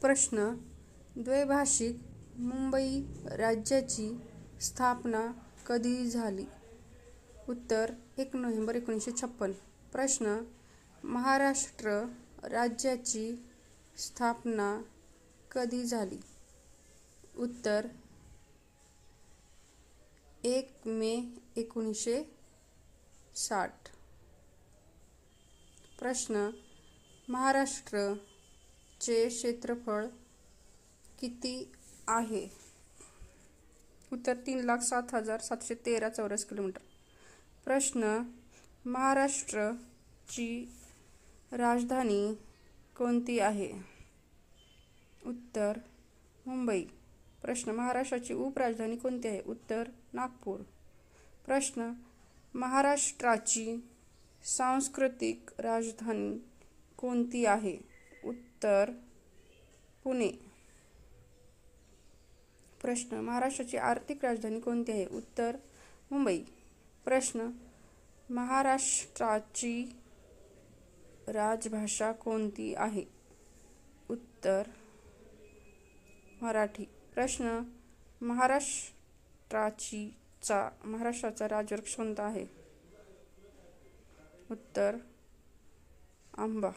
प्रश्न, द्वैभाषिक मुंबई राज्याची स्थापना कधी झाली? उत्तर 1 नोव्हेंबर 1956. प्रश्न, महाराष्ट्र राज्याची स्थापना कधी झाली? उत्तर 1 मे 1960. प्रश्न, महाराष्ट्र चे क्षेत्रफळ किती आहे? उत्तर 3,07,713 चौरस किलोमीटर. प्रश्न, महाराष्ट्र ची राजधानी कोणती आहे? उत्तर मुंबई. प्रश्न, महाराष्ट्राची उपराजधानी कोणती आहे? उत्तर नागपूर. प्रश्न, महाराष्ट्राची सांस्कृतिक राजधानी कोणती आहे? उत्तर पुणे. प्रश्न, महाराष्ट्राची आर्थिक राजधानी कोणती आहे? उत्तर मुंबई. प्रश्न, महाराष्ट्राची राजभाषा कोणती आहे? उत्तर मराठी. प्रश्न, महाराष्ट्राचा राजवृक्ष कोणता आहे? उत्तर आंबा.